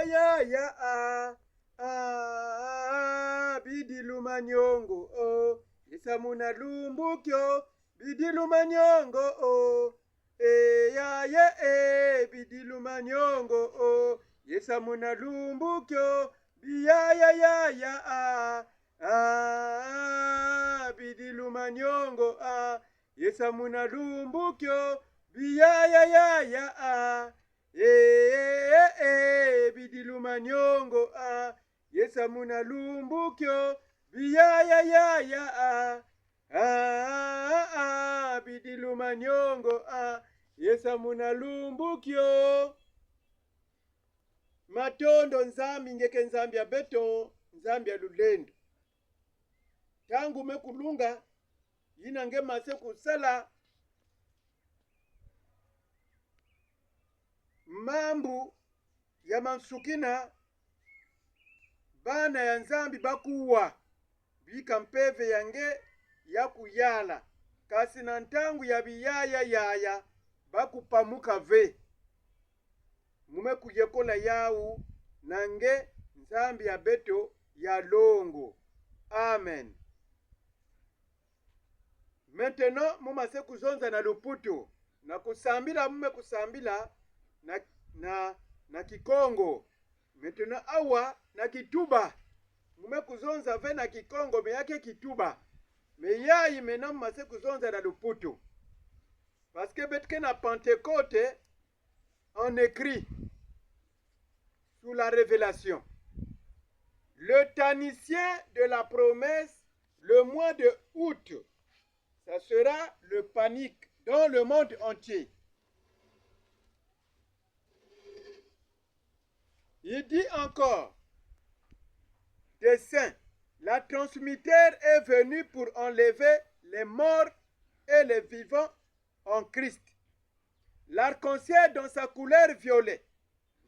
ya ya a bidilu manyongo o yesamuna lumbukyo bidilu manyongo o ya ya bidilu manyongo o yesamuna lumbukyo biya ya bidilu manyongo yesamuna lumbukyo biya ya bidilu manyongo yesamuna lumbukyo biya ya bidilu manyongo yesamuna lumbukyo matondo nzambi ngeke nzambi ya beto nzambi ya lulendo tangu mekulunga yina nge mase kusala mambu ya mansukina bana ya nzambi bakuwa bika mpeve yange ya kuyala kasi na ntangu ya biyaya yaya bakupamuka ve mume kuyekola yawu nange nzambi ya beto ya longo. Amen. Maintenant mumase kuzonza na luputu na kusambila mume kusambila na kikongo. Maintenant awa na kituba mume kuzonza ve na kikongo me yake kituba me yayi mena mumase kuzonza na luputu parce que betke na Pentecôte on écrit sous la révélation le tanicien de la promesse le mois de août ça sera le panique dans le monde entier. Il dit encore des saints, la transmitter est venue pour enlever les morts et les vivants en Christ. L'arc-en-ciel dans sa couleur violet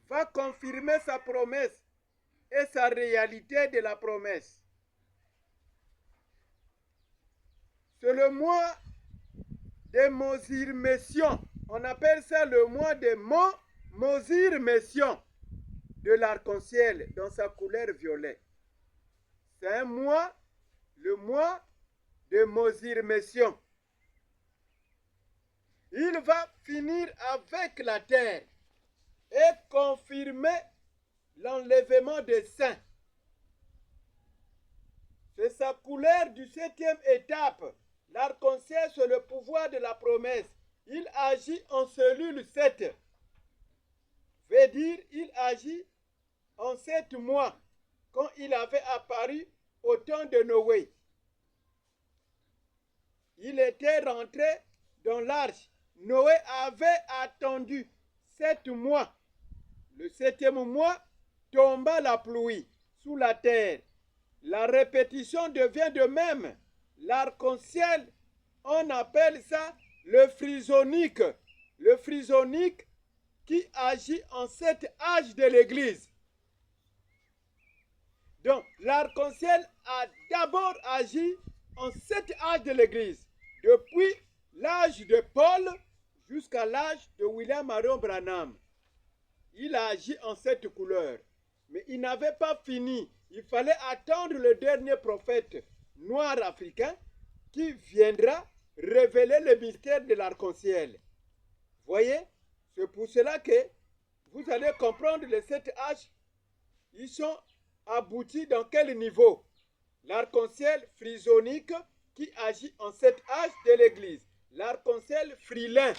va confirmer sa promesse et sa réalité de la promesse. C'est le mois de Mosirmession. On appelle ça le mois de Mosirmession de l'arc-en-ciel dans sa couleur violet. C'est un mois, le mois de Mosirmession. Il va finir avec la terre et confirmer l'enlèvement des saints. C'est sa couleur du 7e étape. L'arc-en-ciel, c'est le pouvoir de la promesse. Il agit en cellule 7. Veut dire, il agit en 7 mois, quand il avait apparu au temps de Noé. Il était rentré dans l'arche. Noé avait attendu 7 mois. Le 7e mois, tomba la pluie sous la terre. La répétition devient de même. L'arc-en-ciel, on appelle ça le frisonique. Le frisonique qui agit en 7 âges de l'Église. Donc, l'arc-en-ciel a d'abord agi en 7 âges de l'Église. Depuis l'âge de Paul jusqu'à l'âge de William Marion Branham. Il a agi en 7 couleurs. Mais il n'avait pas fini. Il fallait attendre le dernier prophète noir africain qui viendra révéler le mystère de l'arc-en-ciel. Voyez, c'est pour cela que vous allez comprendre les 7 âges. Ils sont aboutis dans quel niveau? L'arc-en-ciel frisonique qui agit en 7 âges de l'Église. L'arc-en-ciel frilin.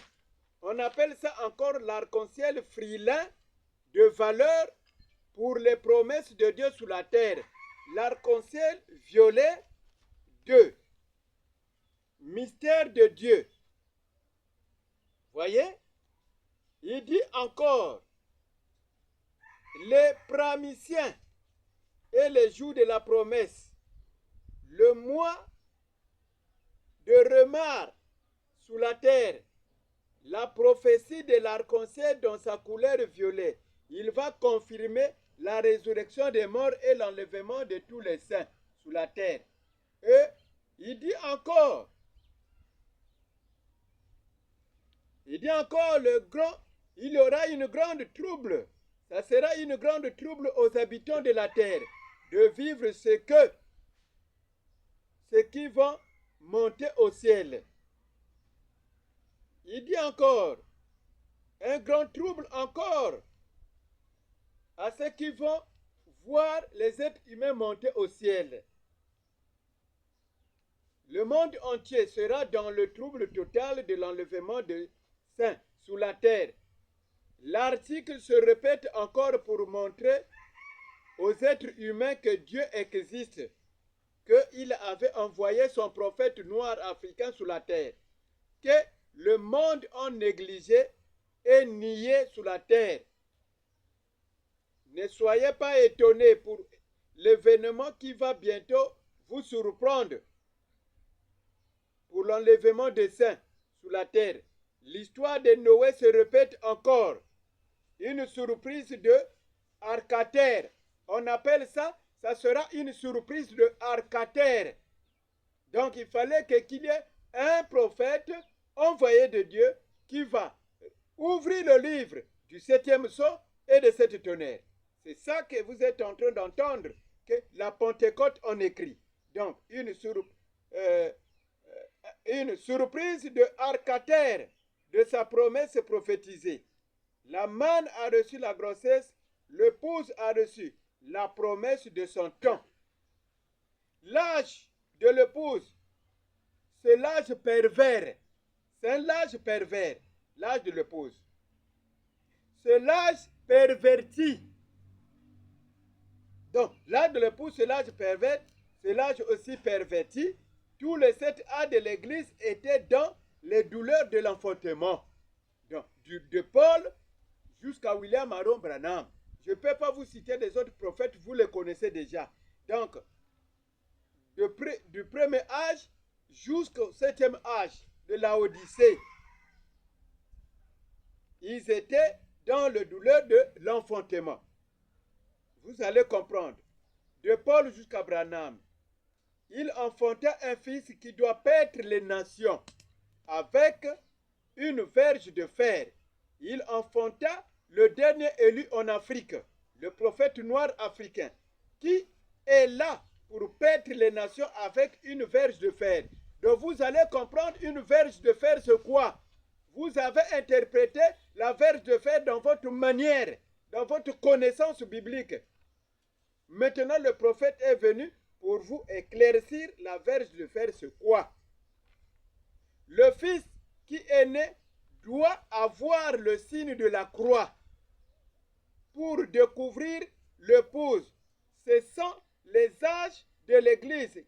On appelle ça encore l'arc-en-ciel frilin de valeur pour les promesses de Dieu sur la terre. L'arc-en-ciel violet 2. Mystère de Dieu. Voyez? Il dit encore les pramiciens et les jours de la promesse. Le mois de remard sous la terre. La prophétie de l'arc-en-ciel dans sa couleur violet. Il va confirmer la résurrection des morts et l'enlèvement de tous les saints sous la terre. Et il dit encore il y aura une grande trouble. Ça sera une une grande trouble aux habitants de la terre de vivre ce qui vont monter au ciel. Il dit encore, un grand trouble encore à ceux qui vont voir les êtres humains monter au ciel. Le monde entier sera dans le trouble total de l'enlèvement des saints sous la terre. L'article se répète encore pour montrer aux êtres humains que Dieu existe, qu'il avait envoyé son prophète noir africain sous la terre, que le monde a négligé et nié sous la terre. Ne soyez pas étonnés pour l'événement qui va bientôt vous surprendre, pour l'enlèvement des saints sous la terre. L'histoire de Noé se répète encore. Une surprise de Arcater. On appelle ça, ça sera une surprise de Arcater. Donc il fallait qu'il y ait un prophète envoyé de Dieu qui va ouvrir le livre du 7e sceau et de cette tonnerre. C'est ça que vous êtes en train d'entendre, que la Pentecôte en écrit. Donc une surprise de Arcater de sa promesse prophétisée. La manne a reçu la grossesse, l'épouse a reçu la promesse de son temps. L'âge de l'épouse, c'est l'âge pervers. C'est un âge pervers, l'âge de l'épouse. C'est l'âge perverti. Donc, l'âge de l'épouse, c'est l'âge pervers, c'est l'âge aussi perverti. Tous les 7 âges de l'Église étaient dans les douleurs de l'enfantement. Donc, de Paul jusqu'à William Marion Branham. Je ne peux pas vous citer des autres prophètes, vous les connaissez déjà. Donc, du premier âge jusqu'au 7e âge de l'Odyssée, ils étaient dans le douleur de l'enfantement. Vous allez comprendre. De Paul jusqu'à Branham, il enfanta un fils qui doit paître les nations avec une verge de fer. Il enfanta le dernier élu en Afrique, le prophète noir africain, qui est là pour paître les nations avec une verge de fer. Donc vous allez comprendre, une verge de fer, c'est quoi? Vous avez interprété la verge de fer dans votre manière, dans votre connaissance biblique. Maintenant, le prophète est venu pour vous éclaircir la verge de fer, c'est quoi? Le fils qui est né doit avoir le signe de la croix pour découvrir l'épouse. Ce sont les âges de l'Église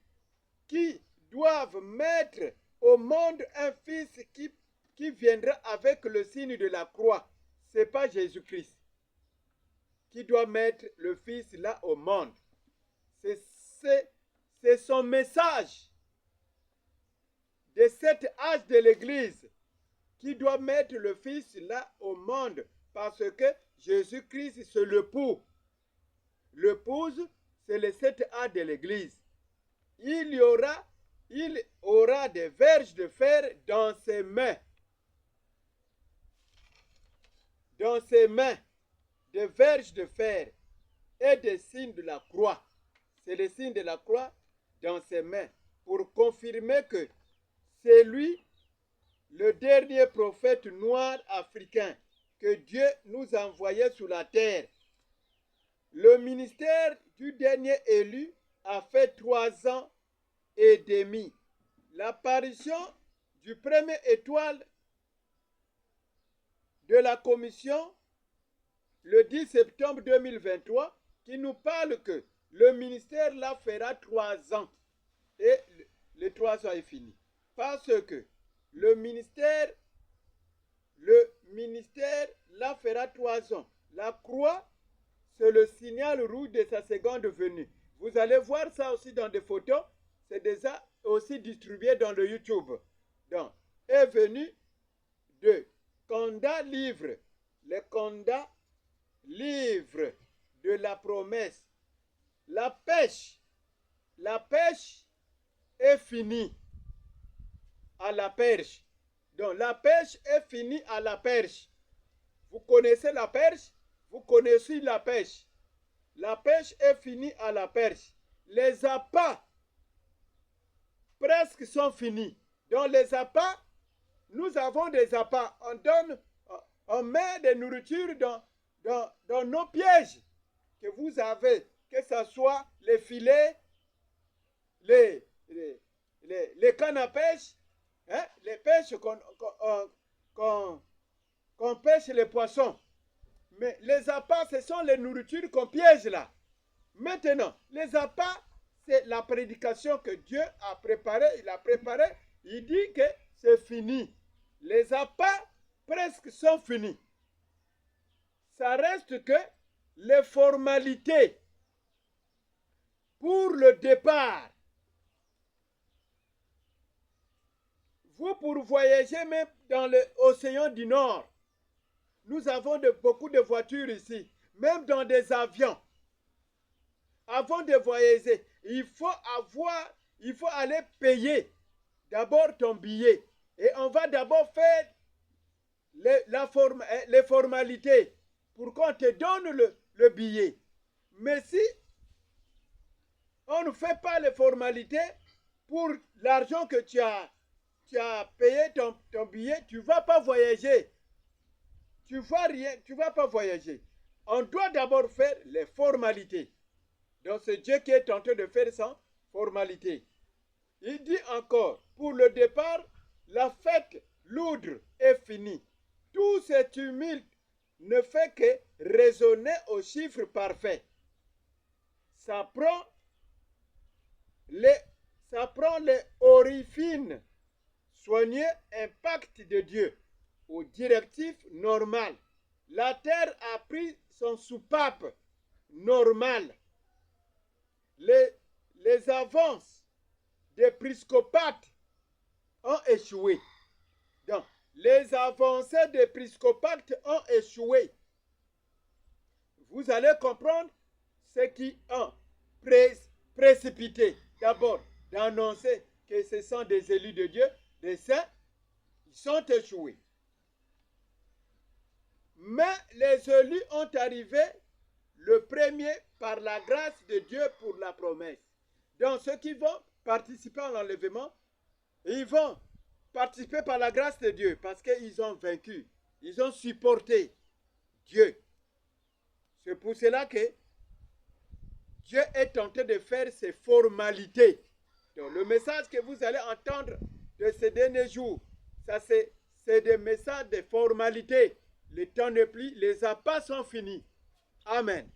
qui doivent mettre au monde un fils qui viendra avec le signe de la croix. Ce n'est pas Jésus-Christ qui doit mettre le fils là au monde. C'est son message de cet âge de l'Église qui doit mettre le fils là au monde, parce que Jésus-Christ c'est l'époux. L'épouse, c'est les 7 âges de l'Église. Il aura des verges de fer dans ses mains. Dans ses mains, des verges de fer et des signes de la croix. C'est les signes de la croix dans ses mains pour confirmer que c'est lui, le dernier prophète noir africain que Dieu nous a envoyé sur la terre. Le ministère du dernier élu a fait 3 ans et demi. L'apparition du premier étoile de la commission le 10 septembre 2023 qui nous parle que le ministère là fera 3 ans et les 3 ans est fini. Parce que le ministère là fera 3 ans. La croix, c'est le signal rouge de sa seconde venue. Vous allez voir ça aussi dans des photos. C'est déjà aussi distribué dans le YouTube. Donc, est venu de Condat livre. Le Condat livre de la promesse. La pêche est finie à la perche. Donc la pêche est finie à la perche. Vous connaissez la perche? Vous connaissez la pêche. La pêche est finie à la perche. Les appâts presque sont finis. Dans les appâts, nous avons des appâts. On met des nourritures dans nos pièges que vous avez, que ce soit les filets, les cannes à pêche, hein, les pêches qu'on pêche les poissons. Mais les appâts, ce sont les nourritures qu'on piège là. Maintenant, les appâts, c'est la prédication que Dieu a préparée. Il a préparé, il dit que c'est fini. Les appâts presque sont finis. Ça reste que les formalités pour le départ. Vous, pour voyager même dans l'océan du Nord, nous avons beaucoup de voitures ici, même dans des avions. Avant de voyager, il faut aller payer d'abord ton billet. Et on va d'abord faire les formalités pour qu'on te donne le billet. Mais si on ne fait pas les formalités pour l'argent que tu as payé ton billet, tu ne vas pas voyager. Tu ne vas pas voyager. On doit d'abord faire les formalités. Donc c'est Dieu qui est en train de faire sans formalité. Il dit encore, pour le départ, la fête lourde est finie. Tout ce tumulte ne fait que raisonner au chiffre parfait. Ça prend les orifines soigneux impact de Dieu aux directives normales. La terre a pris son soupape normal. Les avances des épiscopates ont échoué. Donc, les avancées des épiscopates ont échoué. Vous allez comprendre ce qui ont précipité. D'abord, d'annoncer que ce sont des élus de Dieu, des saints, ils sont échoués. Mais les élus ont arrivé le premier par la grâce de Dieu pour la promesse. Donc ceux qui vont participer à l'enlèvement, ils vont participer par la grâce de Dieu parce qu'ils ont vaincu, ils ont supporté Dieu. C'est pour cela que Dieu est tenté de faire ces formalités. Donc le message que vous allez entendre de ces derniers jours, ça c'est des messages de formalités. Le temps n'est plus, les appâts sont finis. Amen.